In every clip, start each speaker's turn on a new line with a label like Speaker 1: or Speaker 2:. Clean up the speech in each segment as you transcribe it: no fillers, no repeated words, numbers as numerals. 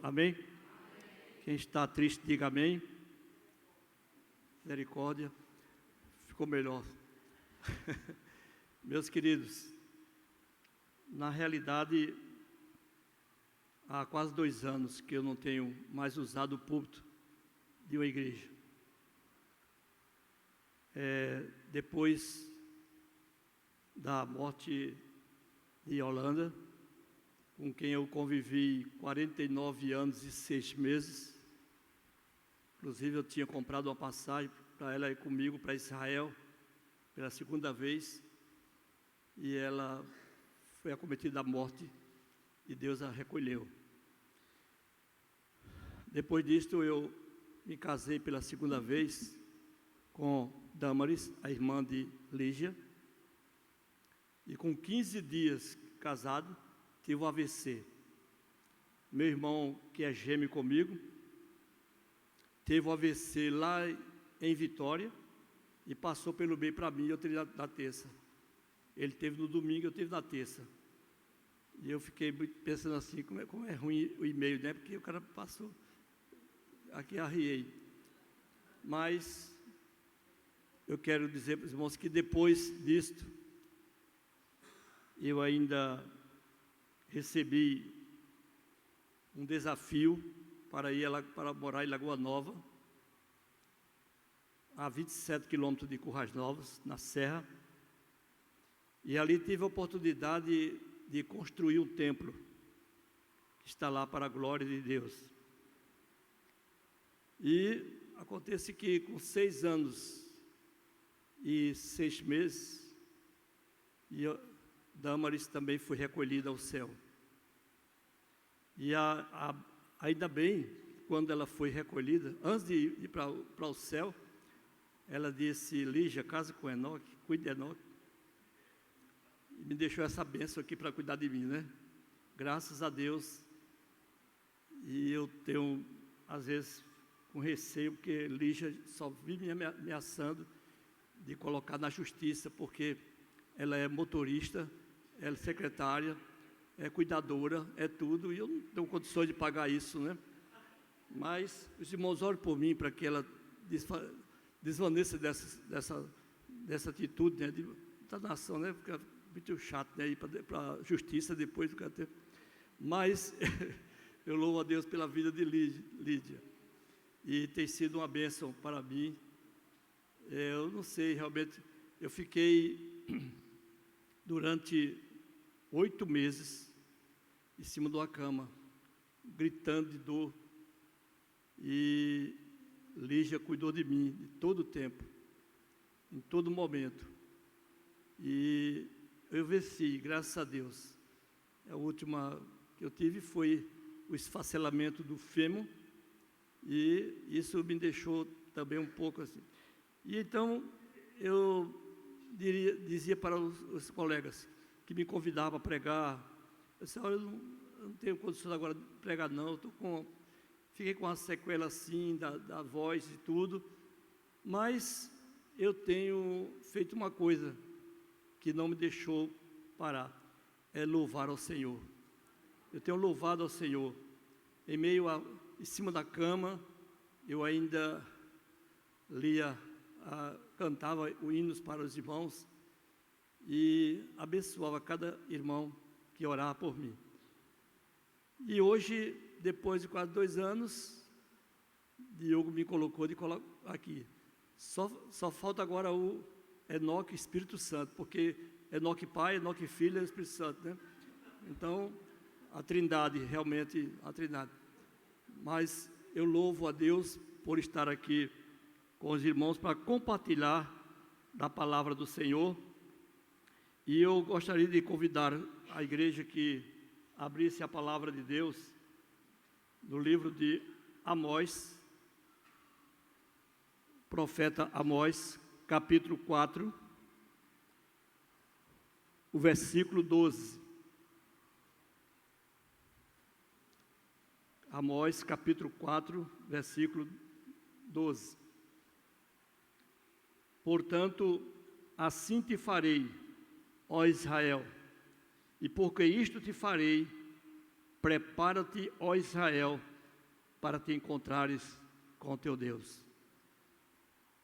Speaker 1: Amém? Quem está triste, diga amém. Misericórdia. Ficou melhor. Meus queridos, na realidade, há quase 2 anos que eu não tenho mais usado o púlpito de uma igreja. Depois da morte de Yolanda, com quem eu convivi 49 anos e 6 meses. Inclusive, eu tinha comprado uma passagem para ela ir comigo para Israel, pela 2ª vez, e ela foi acometida da morte, e Deus a recolheu. Depois disto, eu me casei pela 2ª vez com Damaris, a irmã de Lígia, e com 15 dias casado, tive um AVC. Meu irmão, que é gêmeo comigo, teve um AVC lá em Vitória e passou pelo meio para mim, eu tive na terça. Ele teve no domingo, eu tive na terça. E eu fiquei pensando assim, como é ruim o e-mail, né? Porque o cara passou, aqui arriei. Mas eu quero dizer para os irmãos que depois disto, eu ainda recebi um desafio para morar em Lagoa Nova, a 27 quilômetros de Currais Novos, na Serra, e ali tive a oportunidade de construir um templo, que está lá para a glória de Deus. E acontece que com 6 anos e 6 meses, Damaris também foi recolhida ao céu. E ainda bem, quando ela foi recolhida, antes de ir para o céu, ela disse: Lígia, casa com Enoque, cuide de Enoque. E me deixou essa bênção aqui para cuidar de mim, né? Graças a Deus. E eu tenho, às vezes, com receio, porque Lígia só vive me ameaçando de colocar na justiça, porque ela é motorista, ela é secretária, é cuidadora, é tudo, e eu não tenho condições de pagar isso, né? Mas os irmãos oram por mim para que ela desvaneça dessa atitude, né, da nação, né? Fica muito chato, né? Ir para a justiça depois. Mas eu louvo a Deus pela vida de Lídia, e tem sido uma bênção para mim. Eu não sei, realmente, eu fiquei durante 8 meses em cima de uma cama, gritando de dor, e Lígia cuidou de mim de todo o tempo, em todo momento, e eu venci, graças a Deus. A última que eu tive foi o esfacelamento do fêmur, e isso me deixou também um pouco assim. E então eu dizia para os colegas que me convidavam a pregar, eu disse: olha, eu não tenho condições agora de pregar não, fiquei com uma sequela assim da voz e tudo, mas eu tenho feito uma coisa que não me deixou parar, é louvar ao Senhor. Eu tenho louvado ao Senhor, em cima da cama, eu ainda cantava hinos para os irmãos e abençoava cada irmão que orava por mim. E hoje, depois de quase 2 anos, Diogo me colocou aqui. Só falta agora o Enoque Espírito Santo, porque Enoque Pai, Enoque Filho e Espírito Santo, né? Então, a Trindade, realmente a Trindade. Mas eu louvo a Deus por estar aqui com os irmãos para compartilhar da palavra do Senhor. E eu gostaria de convidar a igreja que abrisse a palavra de Deus no livro de Amós, profeta Amós, capítulo 4, o versículo 12. Amós, capítulo 4, versículo 12. Portanto, assim te farei, ó Israel, e porque isto te farei, Prepara-te, ó Israel, para te encontrares com teu Deus.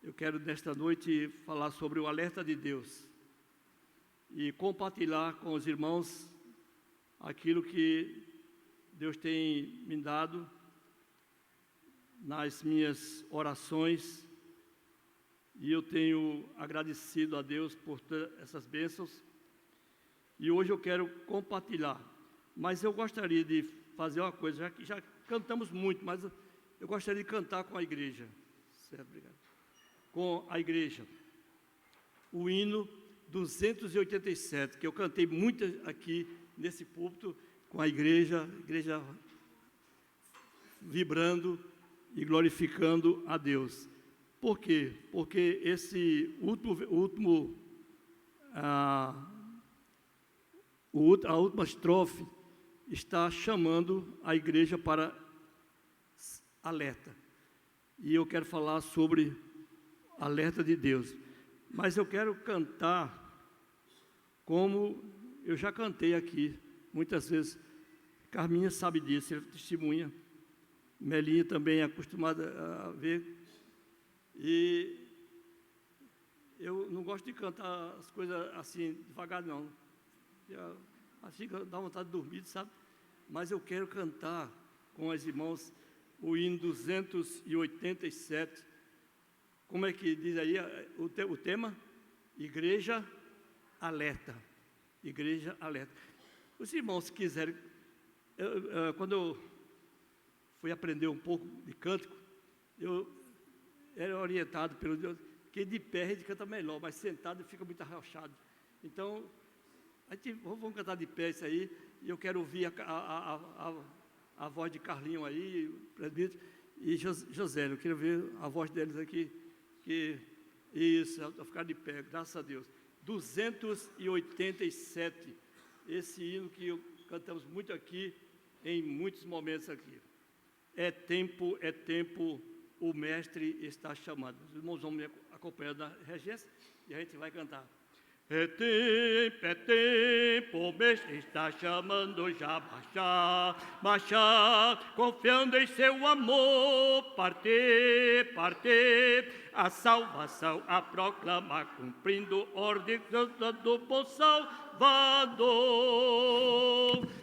Speaker 1: Eu quero nesta noite falar sobre o alerta de Deus e compartilhar com os irmãos aquilo que Deus tem me dado nas minhas orações, e eu tenho agradecido a Deus por essas bênçãos, e hoje eu quero compartilhar. Mas eu gostaria de fazer uma coisa, já que já cantamos muito, mas eu gostaria de cantar com a igreja, certo? Obrigado. Com a igreja, o hino 287, que eu cantei muito aqui nesse púlpito, com a igreja vibrando e glorificando a Deus. Por quê? Porque a última estrofe está chamando a igreja para alerta. E eu quero falar sobre alerta de Deus. Mas eu quero cantar como eu já cantei aqui, muitas vezes. Carminha sabe disso, ela testemunha. Melinha também é acostumada a ver. E eu não gosto de cantar as coisas assim, devagar, não. Assim dá vontade de dormir, sabe? Mas eu quero cantar com as irmãos o hino 287. Como é que diz aí o tema? Igreja alerta. Igreja alerta. Os irmãos, se quiserem, quando eu fui aprender um pouco de cântico, eu era orientado pelo Deus, que de pé a gente canta melhor, mas sentado fica muito arrochado. Então, vamos cantar de pé isso aí, e eu quero ouvir a voz de Carlinho aí, presbítero, e José, eu quero ver a voz deles aqui, isso, a ficar de pé, graças a Deus. 287, esse hino que cantamos muito aqui, em muitos momentos aqui. É tempo, o mestre está chamando. Os irmãos vão me acompanhar na regência e a gente vai cantar. É tempo, o mestre está chamando já, marchar, confiando em seu amor, partir, a salvação a proclamar, cumprindo ordem do bom Salvador.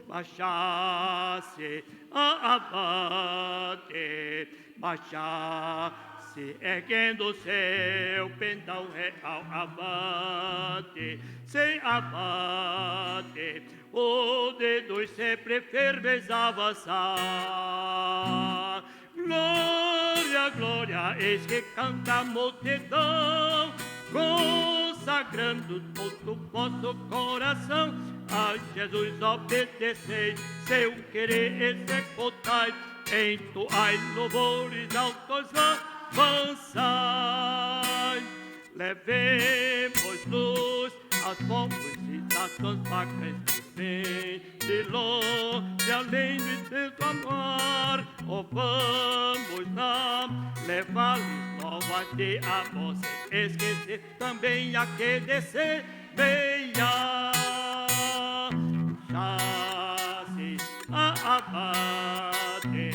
Speaker 1: Marchar-se, avante, marchar-se, erguendo seu pendão real, avante, sem avante, o dedo sempre firmes avançar. Glória, glória, eis que canta a multidão, consagrando todo o vosso coração. A Jesus obedecei, seu querer executai, entoai louvores altos, avançai. Levemos luz aos povos e nações pacas que vêm de longe, além de tanto amor. Oh, vamos lá, levar-lhes novas de amor, sem esquecer também a que descer venha. Marchar-se, avante,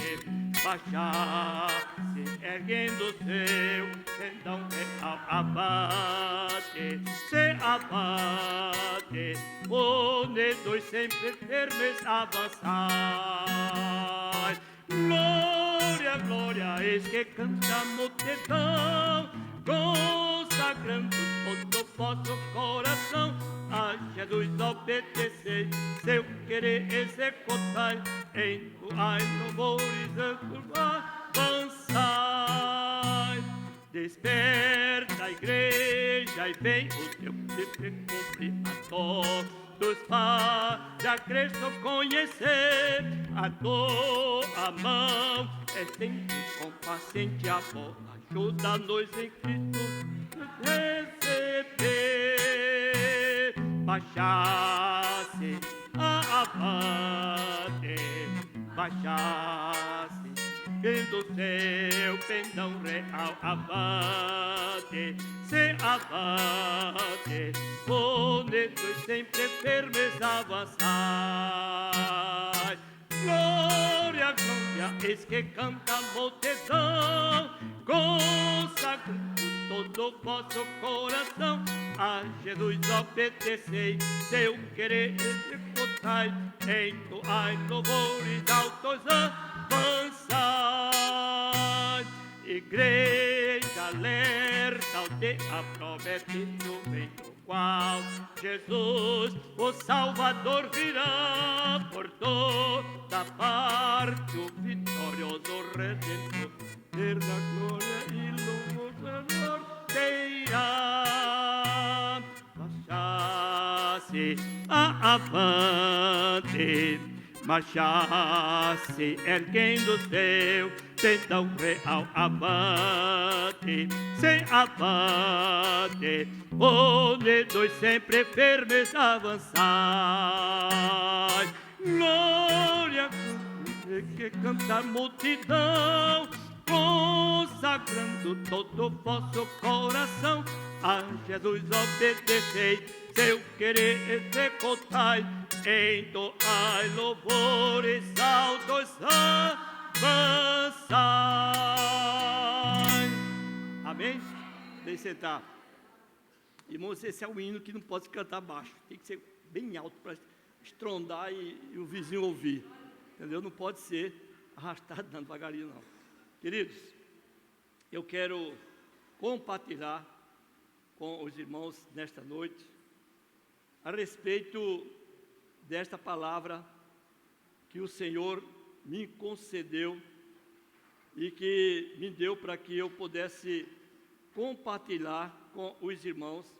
Speaker 1: marchar-se, erguendo seu pendão real, avante, se avante, unidos sempre firmes avançar. Glória, glória, eis que canta a multidão, consagrando todo o vosso coração. A Jesus obedecei, seu querer executai, entoai louvores, avançai. Desperta a igreja e vem o teu tempo cumprir a todos para a Cristo conhecer. A tua mão é sempre com paciente amor, ajuda-nos em Cristo receber. Marchar-se, avante, marchar-se, vendo seu pendão real, avante, se avante, unidos sempre firmes avançar. Glória, glória, eis que canta a multidão, consagrando todo o vosso coração. A Jesus obedecei, seu querer executai, entoai louvores altos avançai. Igreja alerta ao dia prometido, vem do qual Jesus, o Salvador, virá por toda parte, o vitorioso Redentor, ter da glória e louvor norteirá. Marchasse avante, marchasse erguendo o seu tendão real, avante, sem avante, unidos sempre firmes avançai. Glória, que canta a multidão, consagrando todo o vosso coração. A Jesus obedecei, seu querer executai, entoai louvores altos avançai. Amém? Deixe sentar. Irmãos, esse é um hino que não pode se cantar baixo, tem que ser bem alto para estrondar e o vizinho ouvir, entendeu? Não pode ser arrastado não, devagarinho não. Queridos, eu quero compartilhar com os irmãos nesta noite a respeito desta palavra que o Senhor me concedeu e que me deu para que eu pudesse compartilhar com os irmãos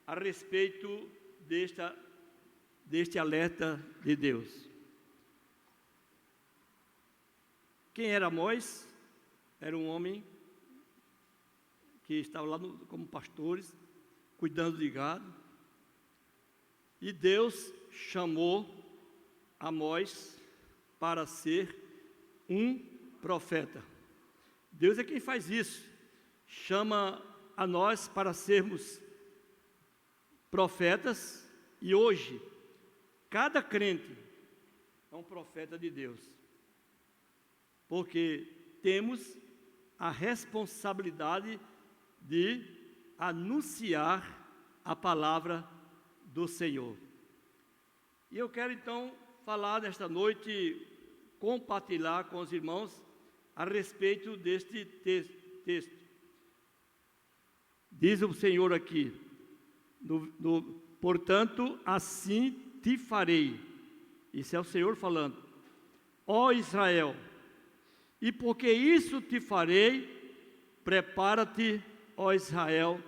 Speaker 1: a respeito deste alerta de Deus. Quem era Amós? Era um homem que estava lá como pastores, cuidando de gado. E Deus chamou Amós para ser um profeta. Deus é quem faz isso. Chama a nós para sermos profetas. E hoje, cada crente é um profeta de Deus. Porque temos a responsabilidade de anunciar a palavra do Senhor. E eu quero então falar nesta noite, compartilhar com os irmãos a respeito deste texto. Diz o Senhor aqui, portanto, assim te farei. Isso é o Senhor falando. Ó Israel, e porque isso te farei, prepara-te, ó Israel,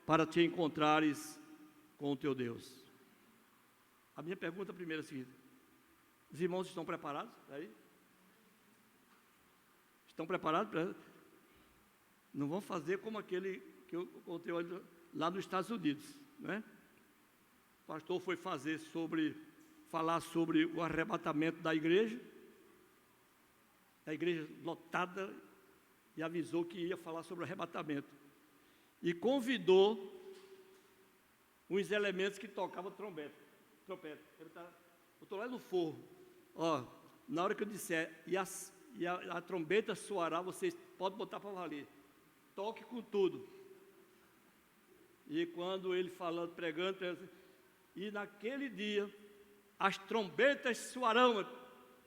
Speaker 1: para te encontrares com o teu Deus. A minha pergunta primeira é a seguinte: os irmãos estão preparados para isso? Estão preparados para isso? Não vão fazer como aquele que eu contei lá nos Estados Unidos, né? O pastor foi falar sobre o arrebatamento da igreja, a igreja lotada, e avisou que ia falar sobre o arrebatamento. E convidou uns elementos que tocavam trompete. Eu estou lá no forro. Ó, na hora que eu disser, e a trombeta soará, vocês podem botar para valer. Toque com tudo. E quando ele falando, pregando, e naquele dia, as trombetas soarão.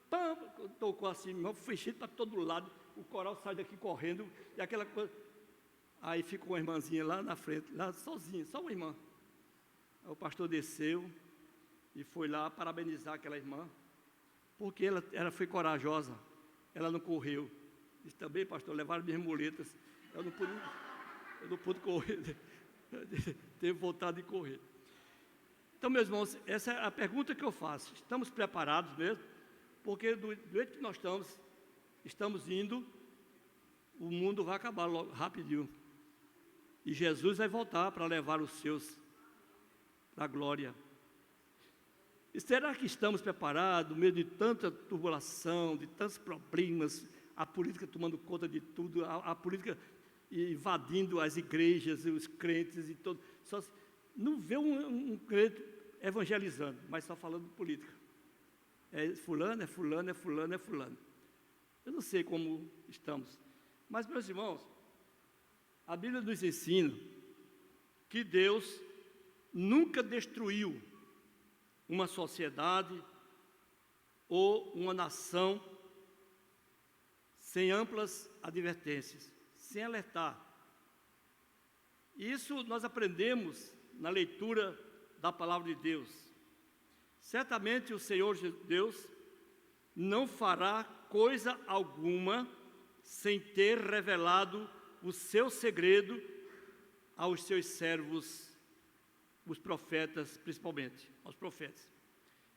Speaker 1: Pam, tocou assim, meu, fechei para todo lado, o coral sai daqui correndo, e aquela coisa. Aí ficou uma irmãzinha lá na frente, lá sozinha, só uma irmã. Aí o pastor desceu e foi lá parabenizar aquela irmã, porque ela foi corajosa, ela não correu. Disse também, pastor, levaram minhas muletas, eu não pude correr, teve vontade de correr. Então, meus irmãos, essa é a pergunta que eu faço: estamos preparados mesmo? Porque do jeito que nós estamos indo, o mundo vai acabar logo, rapidinho. E Jesus vai voltar para levar os seus para a glória. E será que estamos preparados, no meio de tanta turbulação, de tantos problemas, a política tomando conta de tudo, a política invadindo as igrejas, os crentes e todo. Não vê um crente evangelizando, mas só falando de política. É fulano, é fulano, é fulano, é fulano. Eu não sei como estamos. Mas, meus irmãos, a Bíblia nos ensina que Deus nunca destruiu uma sociedade ou uma nação sem amplas advertências, sem alertar. Isso nós aprendemos na leitura da palavra de Deus. Certamente o Senhor Deus não fará coisa alguma sem ter revelado o seu segredo aos seus servos, os profetas, principalmente, aos profetas.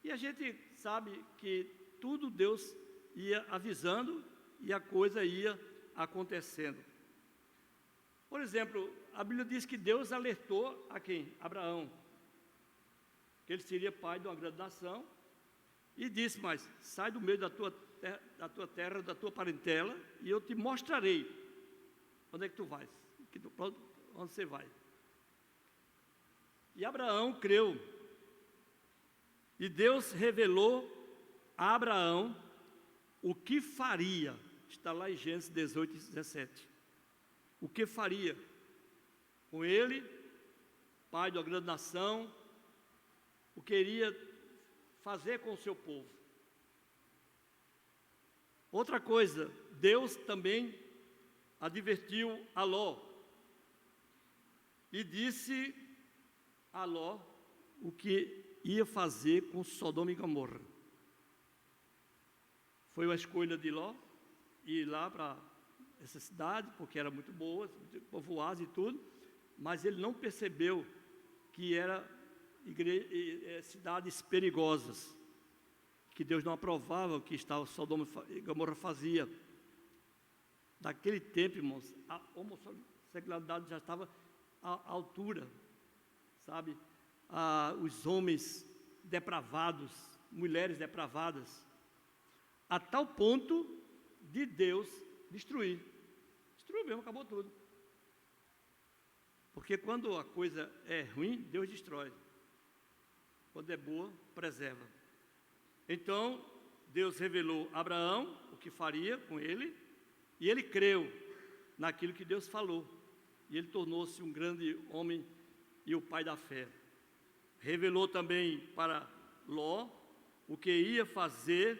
Speaker 1: E a gente sabe que tudo Deus ia avisando e a coisa ia acontecendo. Por exemplo, a Bíblia diz que Deus alertou a quem? Abraão, que ele seria pai de uma grande nação, e disse, mas sai do meio da tua terra, da tua parentela, e eu te mostrarei onde é que tu vais, onde você vai. E Abraão creu, e Deus revelou a Abraão o que faria, está lá em Gênesis 18 e 17, o que faria com ele, pai de uma grande nação, o que iria fazer com o seu povo. Outra coisa, Deus também advertiu a Ló, e disse a Ló o que ia fazer com Sodoma e Gomorra. Foi a escolha de Ló ir lá para essa cidade, porque era muito boa, muito povoada e tudo, mas ele não percebeu que era cidades perigosas, que Deus não aprovava o que Sodoma e Gomorra fazia. Naquele tempo, irmãos, a homossexualidade já estava à altura, sabe? Os homens depravados, mulheres depravadas, a tal ponto de Deus destruiu mesmo, acabou tudo. Porque quando a coisa é ruim, Deus destrói. Quando é boa, preserva. Então, Deus revelou a Abraão o que faria com ele, e ele creu naquilo que Deus falou. E ele tornou-se um grande homem e o pai da fé. Revelou também para Ló o que ia fazer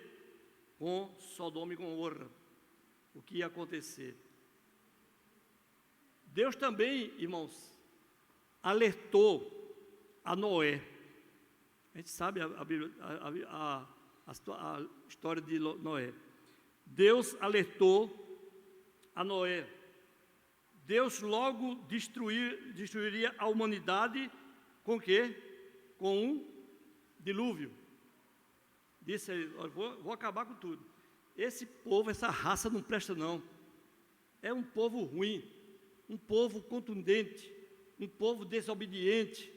Speaker 1: com Sodoma e Gomorra, o que ia acontecer. Deus também, irmãos, alertou a Noé. A gente sabe a história de Noé. Deus alertou a Noé. Deus logo destruiria a humanidade com o quê? Com um dilúvio. Disse ele, vou acabar com tudo. Esse povo, essa raça não presta não. É um povo ruim, um povo contundente, um povo desobediente,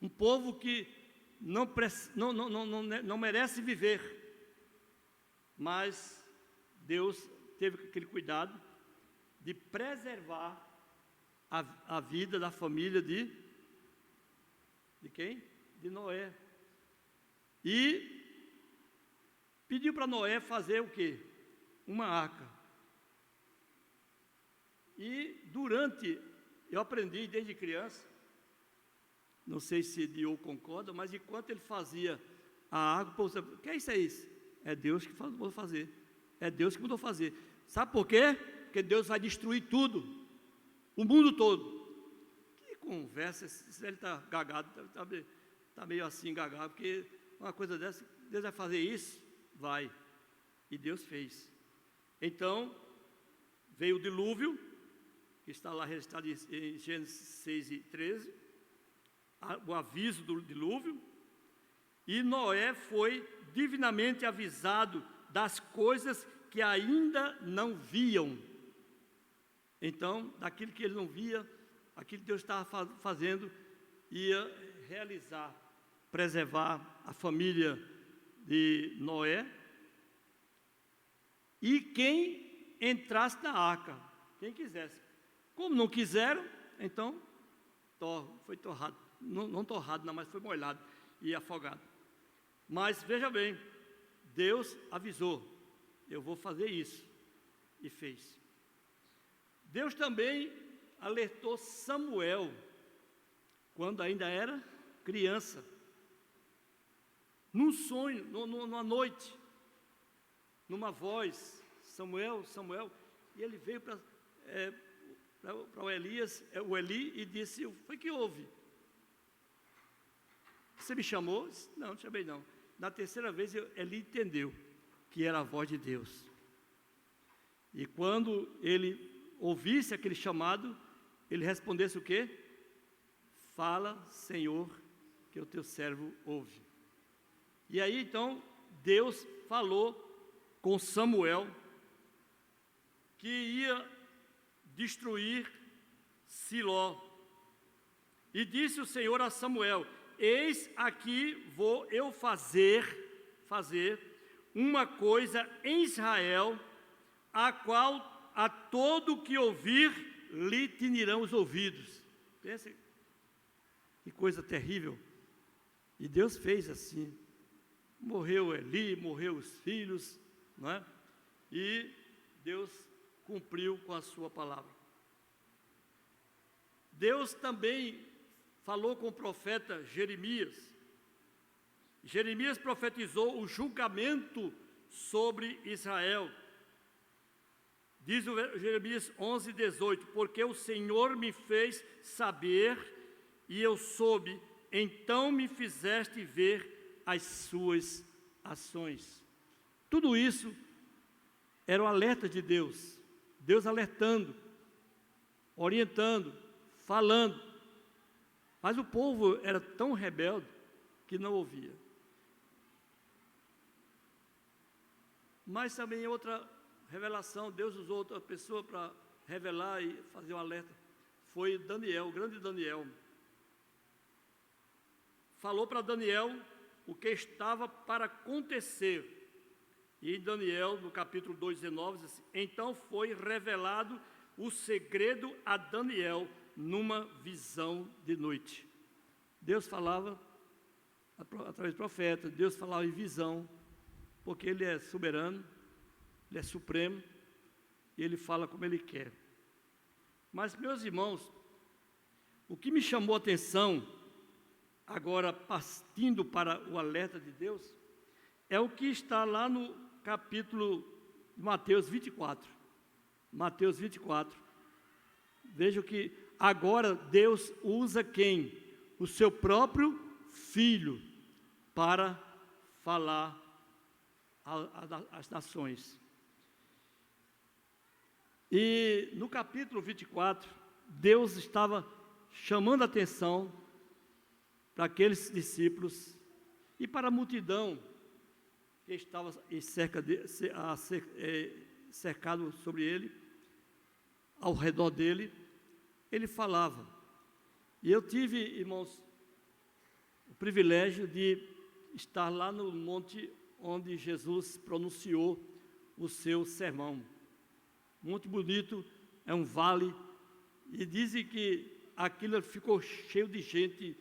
Speaker 1: um povo que não merece viver. Mas Deus teve aquele cuidado de preservar a vida da família de quem? De Noé. E pediu para Noé fazer o quê? Uma arca. E eu aprendi desde criança, não sei se Dio concorda, mas enquanto ele fazia a arca, o que é isso aí? É Deus que mandou fazer. É Deus que mandou fazer. Sabe por quê? Porque Deus vai destruir tudo, o mundo todo. Que conversa, se ele está gagado, está meio assim gagado, porque uma coisa dessa, Deus vai fazer isso? Vai. E Deus fez. Então, veio o dilúvio, que está lá registrado em Gênesis 6 e 13, o aviso do dilúvio, e Noé foi divinamente avisado das coisas que ainda não viam. Então, daquilo que ele não via, aquilo que Deus estava fazendo, ia realizar, preservar a família de Noé, e quem entrasse na arca, quem quisesse. Como não quiseram, então foi torrado, não torrado, não, mas foi molhado e afogado. Mas veja bem, Deus avisou, eu vou fazer isso, e fez. Deus também alertou Samuel, quando ainda era criança, num sonho, numa noite, numa voz, Samuel, Samuel, e ele veio para o Eli, e disse, foi que houve? Você me chamou? Não, não chamei não. Na terceira vez Eli entendeu que era a voz de Deus. E quando ele ouvisse aquele chamado, ele respondesse o quê? Fala, Senhor, que o teu servo ouve. E aí então Deus falou com Samuel que ia destruir Siló. E disse o Senhor a Samuel, eis aqui vou eu fazer uma coisa em Israel, a qual a todo que ouvir lhe tinirão os ouvidos. Pensa, que coisa terrível. E Deus fez assim. Morreu Eli, morreu os filhos, não é? E Deus cumpriu com a sua palavra. Deus também falou com o profeta Jeremias. Jeremias profetizou o julgamento sobre Israel. Diz o Jeremias 11:18, porque o Senhor me fez saber e eu soube, então me fizeste ver as suas ações. Tudo isso era o alerta de Deus, Deus alertando, orientando, falando, mas o povo era tão rebelde que não ouvia. Mas também outra revelação, Deus usou outra pessoa para revelar e fazer um alerta, foi Daniel, o grande Daniel. Falou para Daniel o que estava para acontecer. E em Daniel, no capítulo 2:19, diz assim, então foi revelado o segredo a Daniel numa visão de noite. Deus falava através do profeta, Deus falava em visão, porque Ele é soberano, Ele é supremo, e Ele fala como Ele quer. Mas, meus irmãos, o que me chamou a atenção, agora partindo para o alerta de Deus, é o que está lá no capítulo de Mateus 24. Mateus 24. Vejam que agora Deus usa quem? O seu próprio Filho para falar às nações. E no capítulo 24, Deus estava chamando a atenção para aqueles discípulos e para a multidão que estava cercado sobre ele, ao redor dele, ele falava. E eu tive, irmãos, o privilégio de estar lá no monte onde Jesus pronunciou o seu sermão. Muito bonito, é um vale, e dizem que aquilo ficou cheio de gente,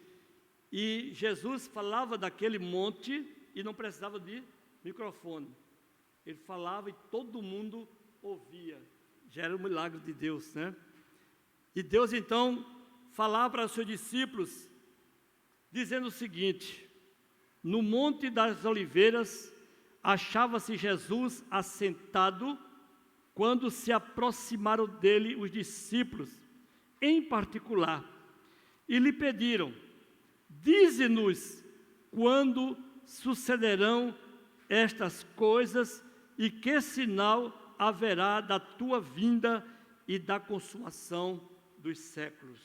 Speaker 1: e Jesus falava daquele monte e não precisava de microfone. Ele falava e todo mundo ouvia. Já era um milagre de Deus, né? E Deus então falava para os seus discípulos, dizendo o seguinte, no Monte das Oliveiras achava-se Jesus assentado, quando se aproximaram dele os discípulos, em particular, e lhe pediram, dize-nos quando sucederão estas coisas e que sinal haverá da tua vinda e da consumação dos séculos.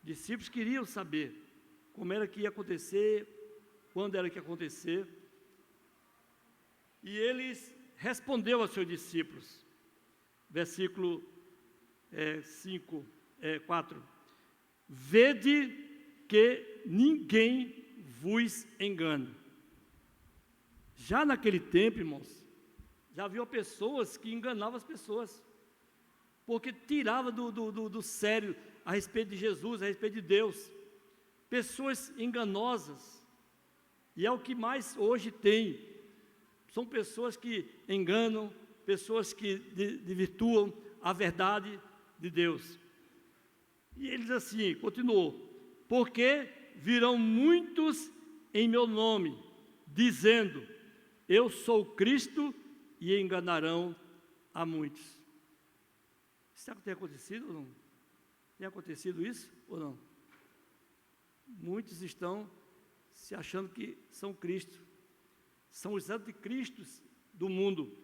Speaker 1: Discípulos queriam saber como era que ia acontecer, quando era que ia acontecer, e eles respondeu aos seus discípulos, versículo 4, vede que ninguém vos engane. Já naquele tempo, irmãos, já havia pessoas que enganavam as pessoas, porque tirava do sério a respeito de Jesus, a respeito de Deus, pessoas enganosas, e é o que mais hoje tem, são pessoas que enganam, pessoas que desvirtuam a verdade de Deus. E ele diz assim, continuou, porque virão muitos em meu nome, dizendo, eu sou Cristo, e enganarão a muitos. Será que tem acontecido ou não? Tem acontecido isso ou não? Muitos estão se achando que são Cristo, são os anticristos do mundo.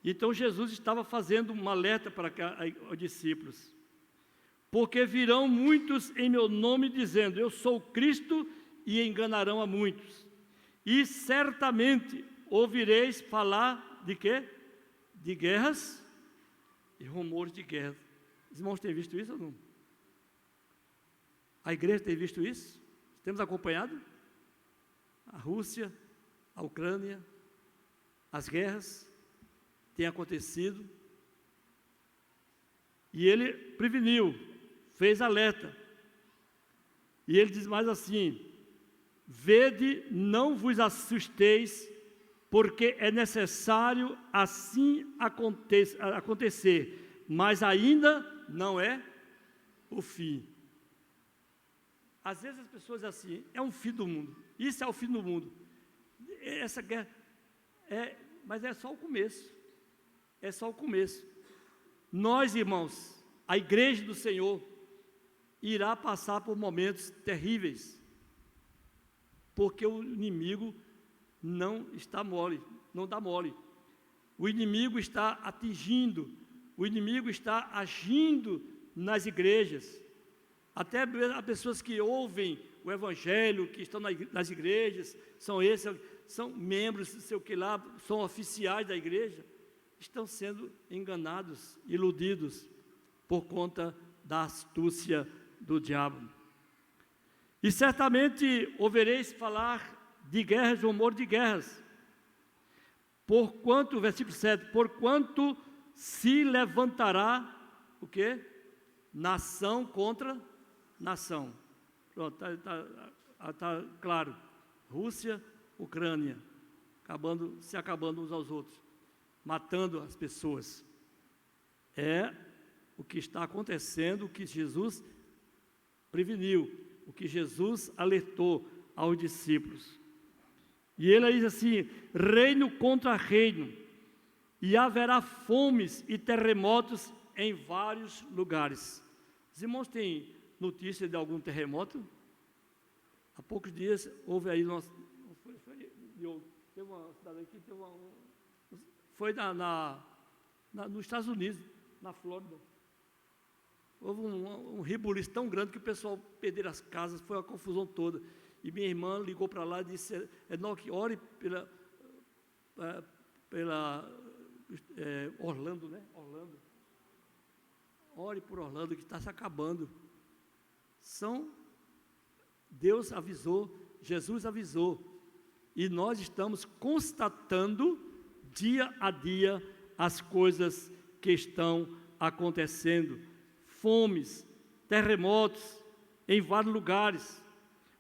Speaker 1: Então Jesus estava fazendo um alerta para os discípulos. Porque virão muitos em meu nome dizendo, eu sou Cristo, e enganarão a muitos. E certamente ouvireis falar de quê? De guerras e rumores de guerra. Os irmãos têm visto isso ou não? A igreja tem visto isso? Temos acompanhado? A Rússia, a Ucrânia, as guerras têm acontecido. E ele preveniu, fez alerta. E ele diz mais assim, vede, não vos assusteis, porque é necessário assim acontecer, mas ainda não é o fim. Às vezes as pessoas dizem assim, é um fim do mundo, isso é o fim do mundo. Essa guerra, mas é só o começo, é só o começo. Nós, irmãos, a igreja do Senhor, irá passar por momentos terríveis, porque o inimigo não está mole, não dá mole. O inimigo está atingindo, o inimigo está agindo nas igrejas. Até as pessoas que ouvem o evangelho, que estão nas igrejas, são membros, não sei o que lá, são oficiais da igreja, estão sendo enganados, iludidos, por conta da astúcia do diabo. E certamente ouvireis falar de guerras, rumor de guerras. Porquanto, versículo 7, porquanto se levantará, o quê? Nação contra nação. Pronto, está claro. Rússia, Ucrânia, se acabando uns aos outros, matando as pessoas. É o que está acontecendo, o que Jesus preveniu, o que Jesus alertou aos discípulos. E ele diz assim, reino contra reino, e haverá fomes e terremotos em vários lugares. Os irmãos têm notícia de algum terremoto? Há poucos dias houve aí, teve uma cidade aqui, foi nos Estados Unidos, na Flórida. Houve um rebuliço tão grande que o pessoal perdeu as casas, foi uma confusão toda. E minha irmã ligou para lá e disse, Enoque, ore pela Orlando, né? Orlando. Ore por Orlando, que está se acabando. Deus avisou, Jesus avisou. E nós estamos constatando, dia a dia, as coisas que estão acontecendo. Fomes, terremotos, em vários lugares.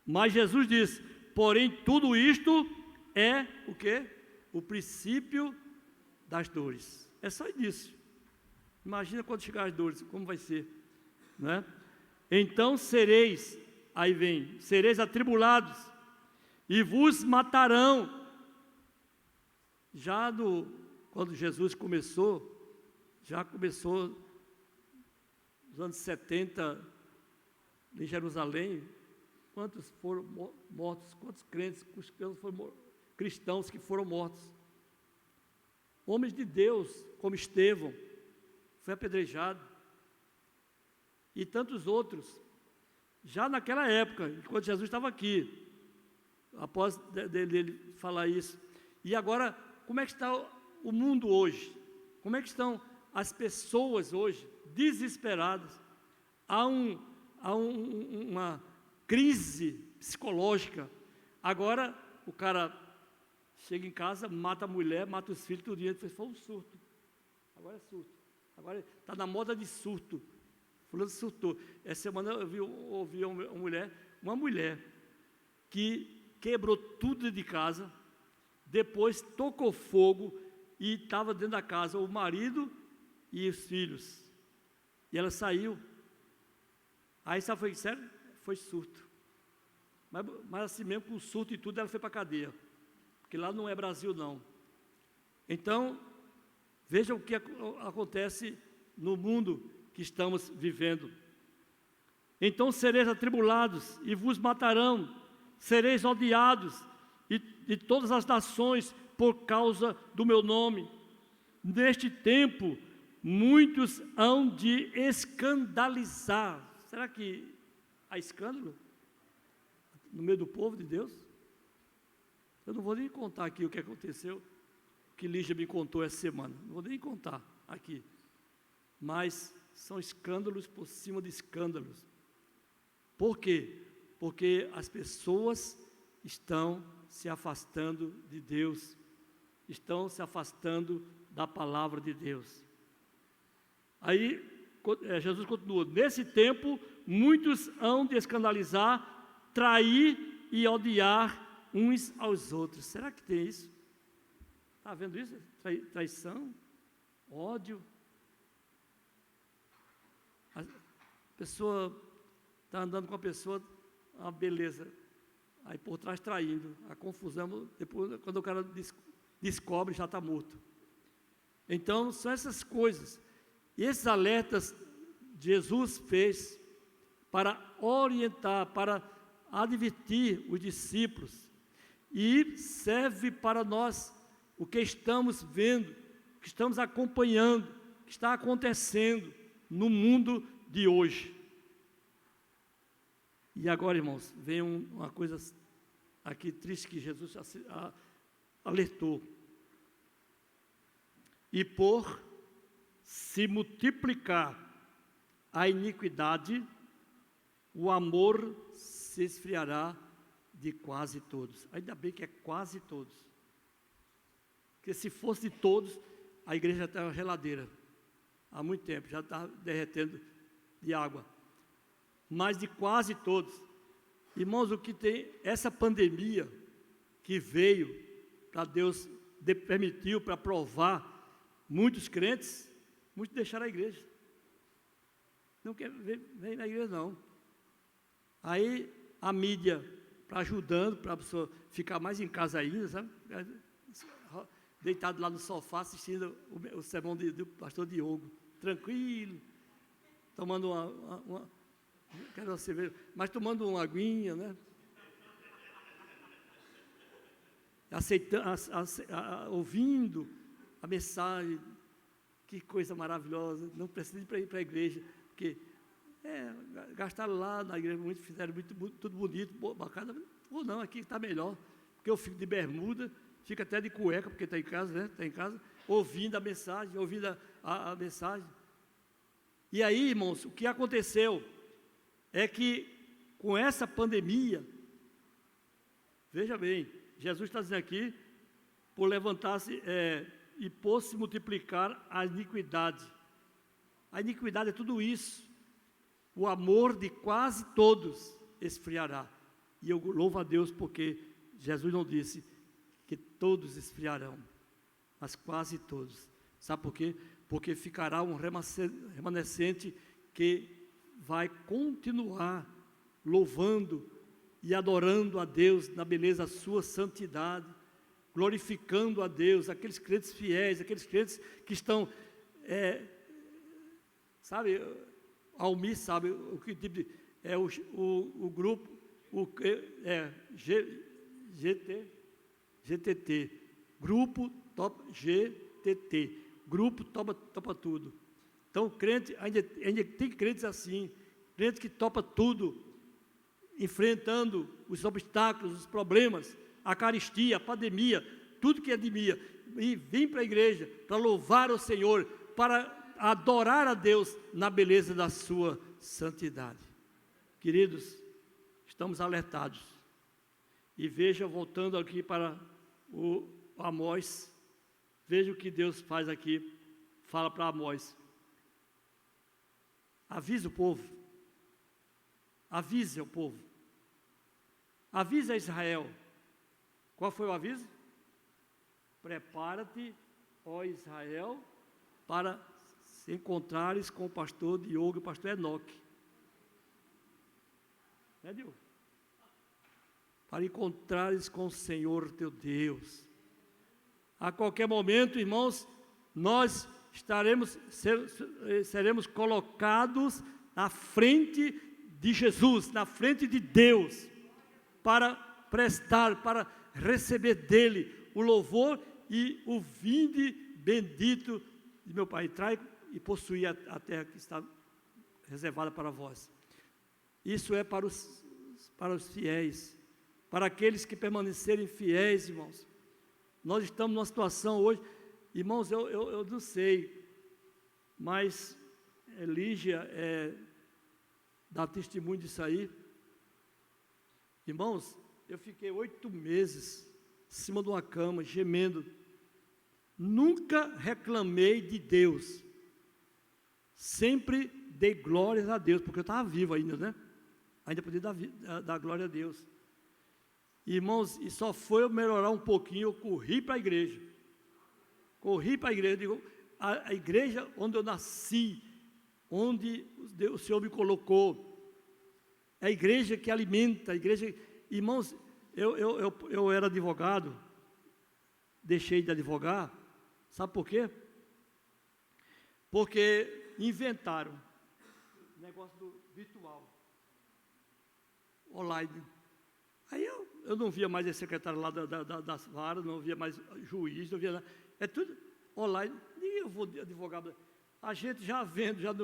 Speaker 1: Mas Jesus diz, porém tudo isto é o quê? O princípio das dores. É só isso. Imagina quando chegar as dores, como vai ser, né? Então sereis, aí vem, sereis atribulados e vos matarão. Quando Jesus começou nos anos 70, em Jerusalém, quantos foram mortos, quantos cristãos que foram mortos. Homens de Deus, como Estevão, foi apedrejado. E tantos outros. Já naquela época, enquanto Jesus estava aqui, após dele falar isso. E agora, como é que está o mundo hoje? Como é que estão as pessoas hoje, desesperadas? Há uma crise psicológica. Agora, o cara chega em casa, mata a mulher, mata os filhos, tudo isso. Foi um surto. Agora é surto. Agora está na moda de surto. Fulano surtou. Essa semana eu ouvi uma mulher que quebrou tudo de casa, depois tocou fogo e estava dentro da casa o marido e os filhos. E ela saiu. Aí sabe foi sério? Foi surto. Mas assim mesmo, com surto e tudo, ela foi para a cadeia. Porque lá não é Brasil, não. Então, vejam o que acontece no mundo que estamos vivendo. Então sereis atribulados e vos matarão, sereis odiados de todas as nações por causa do meu nome. Neste tempo, muitos hão de escandalizar. Será que há escândalo no meio do povo de Deus? Eu não vou nem contar aqui o que aconteceu, que Lígia me contou essa semana. Não vou nem contar aqui. Mas são escândalos por cima de escândalos. Por quê? Porque as pessoas estão se afastando de Deus, estão se afastando da palavra de Deus. Aí Jesus continua: nesse tempo muitos hão de escandalizar, trair e odiar uns aos outros. Será que tem isso? Está vendo isso? Traição, ódio. A pessoa está andando com a pessoa, uma beleza, aí por trás traindo, a confusão, depois quando o cara descobre, já está morto. Então, são essas coisas. E esses alertas Jesus fez para orientar, para advertir os discípulos, e serve para nós o que estamos vendo, o que estamos acompanhando, o que está acontecendo no mundo de hoje. E agora, irmãos, vem uma coisa aqui triste que Jesus alertou. E por se multiplicar a iniquidade, o amor se esfriará de quase todos. Ainda bem que é quase todos. Porque se fosse de todos, a igreja está na geladeira. Há muito tempo, já está derretendo de água. Mas de quase todos. Irmãos, o que tem, essa pandemia que veio, para Deus permitiu para provar, muitos crentes, muitos deixaram a igreja. Não quer vir na igreja, não. Aí a mídia ajudando para a pessoa ficar mais em casa ainda, sabe? Deitado lá no sofá assistindo o sermão do pastor Diogo, tranquilo, tomando uma cerveja, mas tomando uma aguinha, né? Ouvindo a mensagem. Que coisa maravilhosa, não precisa ir para a igreja, porque gastaram lá na igreja, fizeram tudo bonito, bacana, ou não, aqui está melhor, porque eu fico de bermuda, fico até de cueca, porque está em casa, né? Está em casa, ouvindo a mensagem, a mensagem. E aí, irmãos, o que aconteceu é que com essa pandemia, veja bem, Jesus está dizendo aqui, por levantar-se e por se multiplicar a iniquidade. A iniquidade é tudo isso. O amor de quase todos esfriará. E eu louvo a Deus porque Jesus não disse que todos esfriarão, mas quase todos. Sabe por quê? Porque ficará um remanescente que vai continuar louvando e adorando a Deus na beleza da sua santidade, glorificando a Deus, aqueles crentes fiéis, aqueles crentes que estão, sabe, Almi sabe o que tipo de, o grupo, GTT, Grupo GTT, Grupo Topa Tudo. Então, crente, ainda tem crentes assim, crentes que topa tudo, enfrentando os obstáculos, os problemas, a caristia, a pandemia, tudo que é demia, e vem para a igreja para louvar o Senhor, para adorar a Deus na beleza da sua santidade. Queridos, estamos alertados. E veja, voltando aqui para o Amós, veja o que Deus faz aqui, fala para Amós. Avisa o povo, avise o povo, avisa Israel. Qual foi o aviso? prepara-te, ó Israel, para se encontrares com o pastor Diogo e o pastor Enoque. Né, Diogo? Para encontrares com o Senhor teu Deus. A qualquer momento, irmãos, nós seremos colocados na frente de Jesus, na frente de Deus, para prestar, para receber dele o louvor e o vinde bendito de meu Pai. Trai e possuir a terra que está reservada para vós. Isso é para os fiéis, para aqueles que permanecerem fiéis, irmãos. Nós estamos numa situação hoje, irmãos, eu não sei, mas Lígia dá testemunho disso aí. Irmãos, eu fiquei 8 meses em cima de uma cama, gemendo. Nunca reclamei de Deus. Sempre dei glórias a Deus, porque eu estava vivo ainda, né? Ainda podia dar glória a Deus. Irmãos, e só foi eu melhorar um pouquinho, eu corri para a igreja. Corri para a igreja, digo, a igreja onde eu nasci, onde o Senhor me colocou, é a igreja que alimenta, a igreja... Irmãos, eu era advogado, deixei de advogar, sabe por quê? Porque inventaram o negócio do virtual, online. Aí eu não via mais esse secretário lá das varas, não via mais juiz, não via nada. É tudo online, nem eu vou advogar. A gente já vendo, já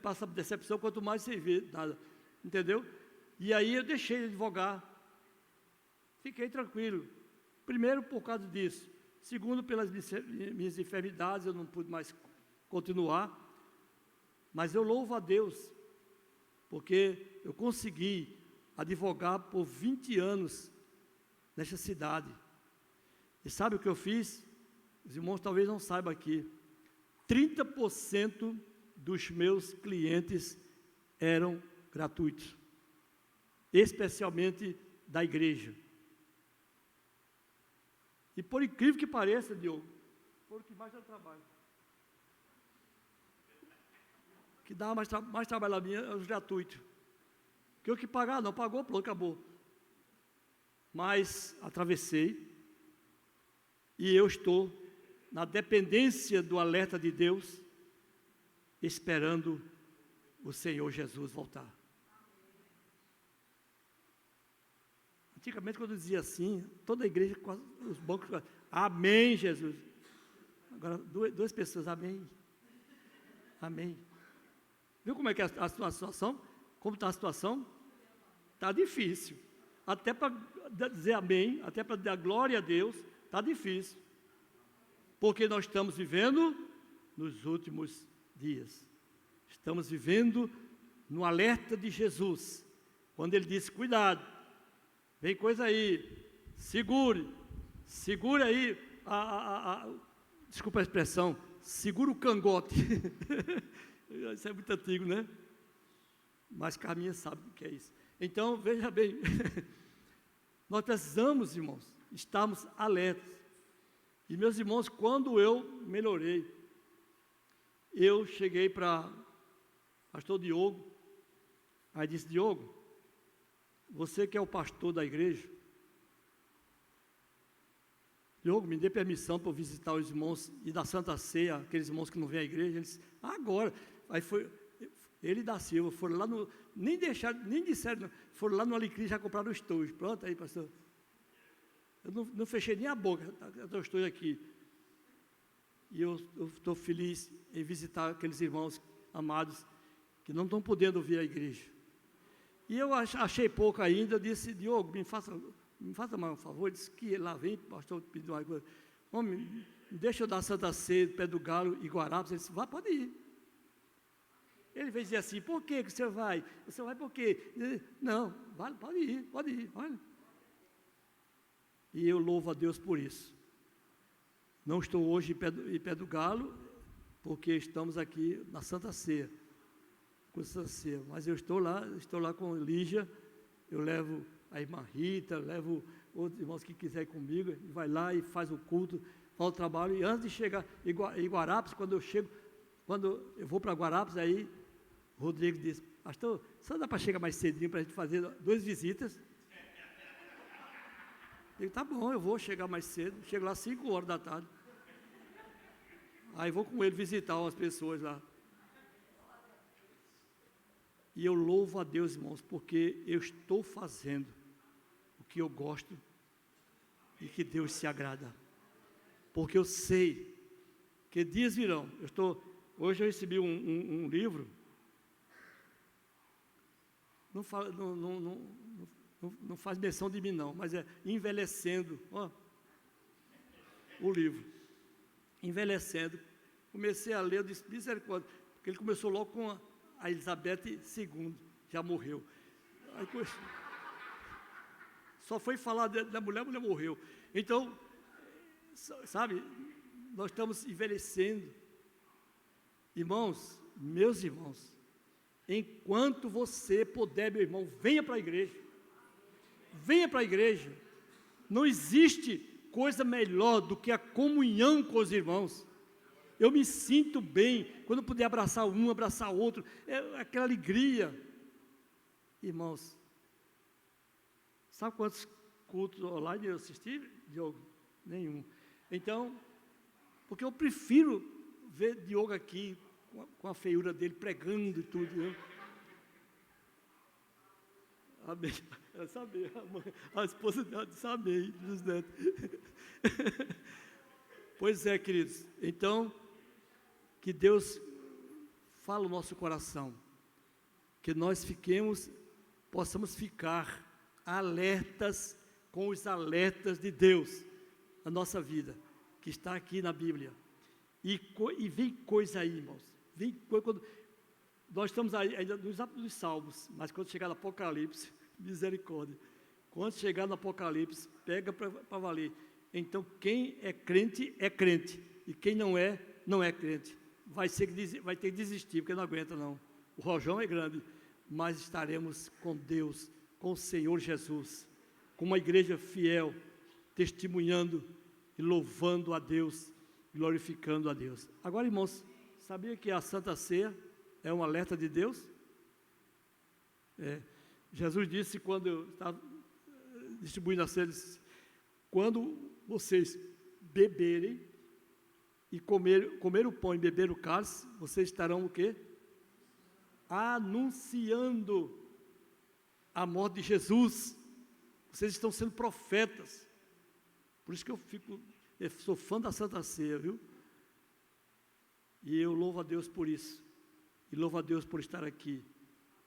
Speaker 1: passa decepção, quanto mais você vê, nada, entendeu? E aí eu deixei de advogar, fiquei tranquilo. Primeiro por causa disso, segundo pelas minhas enfermidades, eu não pude mais continuar, mas eu louvo a Deus, porque eu consegui advogar por 20 anos nessa cidade. E sabe o que eu fiz? Os irmãos talvez não saibam aqui. 30% dos meus clientes eram gratuitos, especialmente da igreja. E por incrível que pareça, Diogo, foi o que mais eu trabalho. O que dava mais trabalho a mim é os gratuitos. Que eu que pagar, não pagou, pronto, acabou. Mas atravessei, e eu estou na dependência do alerta de Deus, esperando o Senhor Jesus voltar. Antigamente, quando eu dizia assim, toda a igreja, os bancos, amém, Jesus. Agora, duas pessoas, amém. Amém. Viu como é que é a situação? Como está a situação? Está difícil. Até para dizer amém, até para dar glória a Deus, está difícil. Porque nós estamos vivendo nos últimos dias. Estamos vivendo no alerta de Jesus. Quando ele disse, cuidado, vem coisa aí, segure aí, desculpa a expressão, segura o cangote. Isso é muito antigo, né? Mas Carminha sabe o que é isso. Então, veja bem, nós precisamos, irmãos, estarmos alertas. E meus irmãos, quando eu melhorei, eu cheguei para pastor Diogo, aí disse, Diogo, você que é o pastor da igreja, Diogo, me dê permissão para eu visitar os irmãos e da Santa Ceia, aqueles irmãos que não vêm à igreja. Ele disse, agora. Aí foi, ele e da Silva, foram lá no, nem disseram, foram lá no Alecrim, já compraram o estojo. Pronto, aí pastor, eu não fechei nem a boca, eu estou aqui. E eu estou feliz em visitar aqueles irmãos amados, que não estão podendo vir à igreja. E eu achei pouco ainda, eu disse, Diogo, me faça mais um favor. Ele disse que lá vem, pastor, pediu uma coisa. Homem, deixa eu dar Santa Ceia, Pé do Galo e Guarapes. Ele disse, vá, pode ir. Ele veio dizer assim, por que você vai? Você vai por quê? Disse, não, vale, pode ir, olha. E eu louvo a Deus por isso. Não estou hoje em Pé do Galo, porque estamos aqui na Santa Ceia. Mas eu estou lá com Lígia, eu levo a irmã Rita, levo outros irmãos que quiserem comigo, vai lá e faz o culto ao trabalho, e antes de chegar em Guarapes, quando eu vou para Guarapes, aí o Rodrigo disse, pastor, só dá para chegar mais cedinho para a gente fazer 2 visitas? Eu digo, tá bom, eu vou chegar mais cedo, chego lá às 5 horas da tarde. Aí vou com ele visitar umas pessoas lá. E eu louvo a Deus, irmãos, porque eu estou fazendo o que eu gosto e que Deus se agrada. Porque eu sei que dias virão. Hoje eu recebi um livro, não faz menção de mim não, mas é Envelhecendo, ó, o livro. Envelhecendo. Comecei a ler, eu disse, misericórdia, porque ele começou logo com a Elizabeth II, já morreu. Aí, só foi falar da mulher, a mulher morreu. Então, sabe, nós estamos envelhecendo. Irmãos, meus irmãos, enquanto você puder, meu irmão, venha para a igreja. Venha para a igreja. Não existe coisa melhor do que a comunhão com os irmãos. Eu me sinto bem quando puder abraçar um, abraçar outro, é aquela alegria. Irmãos, sabe quantos cultos online eu assisti, Diogo? Nenhum. Então, porque eu prefiro ver Diogo aqui, com a feiura dele, pregando e tudo. Né? Amém. Ela sabia, a esposa dela disse amém, dos netos. Pois é, queridos. Então, que Deus fale no nosso coração, que nós possamos ficar alertas com os alertas de Deus na nossa vida, que está aqui na Bíblia. E vem coisa aí, irmãos. Vem coisa, nós estamos aí ainda nos Salmos, mas quando chegar no Apocalipse, misericórdia. Quando chegar no Apocalipse, pega para valer. Então, quem é crente, e quem não é crente. Vai ter que desistir, porque não aguenta não. O rojão é grande, mas estaremos com Deus, com o Senhor Jesus, com uma igreja fiel, testemunhando e louvando a Deus, glorificando a Deus. Agora, irmãos, sabia que a Santa Ceia é um alerta de Deus? Jesus disse, quando eu estava distribuindo a ceia, quando vocês beberem e comer o pão e beber o cálice, vocês estarão o quê? Anunciando a morte de Jesus. Vocês estão sendo profetas. Por isso que eu sou fã da Santa Ceia, viu? E eu louvo a Deus por isso. E louvo a Deus por estar aqui.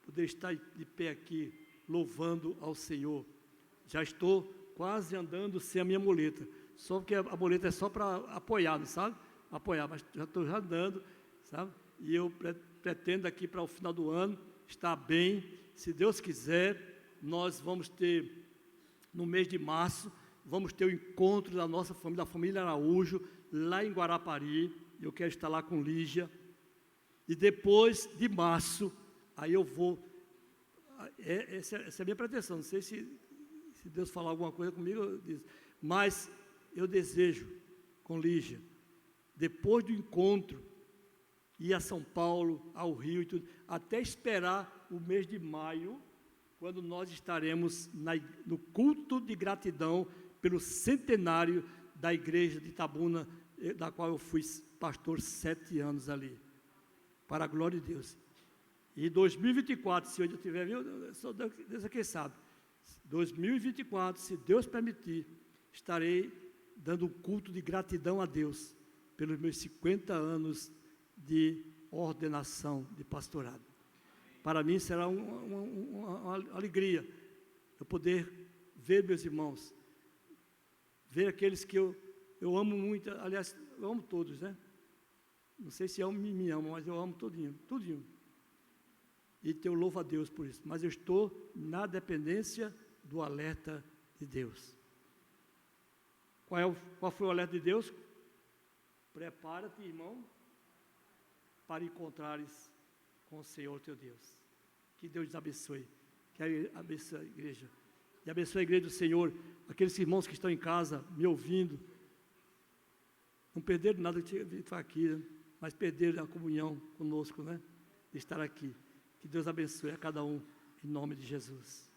Speaker 1: Poder estar de pé aqui, louvando ao Senhor. Já estou quase andando sem a minha muleta. Só porque a muleta é só para apoiar, não sabe? Apoiar, mas já estou andando, sabe? E eu pretendo aqui para o final do ano estar bem. Se Deus quiser, nós vamos ter, no mês de março, vamos ter o encontro da nossa família, da família Araújo, lá em Guarapari. Eu quero estar lá com Lígia. E depois de março, aí eu vou. Essa é a minha pretensão. Não sei se Deus falar alguma coisa comigo, mas eu desejo, com Lígia, depois do encontro, ir a São Paulo, ao Rio e tudo, até esperar o mês de maio, quando nós estaremos no culto de gratidão pelo centenário da igreja de Itabuna, da qual eu fui pastor 7 anos ali, para a glória de Deus. E 2024, se eu estiver vivo, só Deus é quem sabe, 2024, se Deus permitir, estarei dando um culto de gratidão a Deus, pelos meus 50 anos de ordenação de pastorado. Para mim será uma alegria eu poder ver meus irmãos, ver aqueles que eu amo muito, aliás, eu amo todos, né? Não sei se me amam, mas eu amo tudinho. E eu louvo a Deus por isso. Mas eu estou na dependência do alerta de Deus. Qual foi o alerta de Deus? Prepara-te, irmão, para encontrares com o Senhor teu Deus. Que Deus te abençoe. Que abençoe a igreja. E abençoe a igreja do Senhor, aqueles irmãos que estão em casa me ouvindo. Não perderam nada de estar aqui, né? Mas perderam a comunhão conosco, né? De estar aqui. Que Deus abençoe a cada um, em nome de Jesus.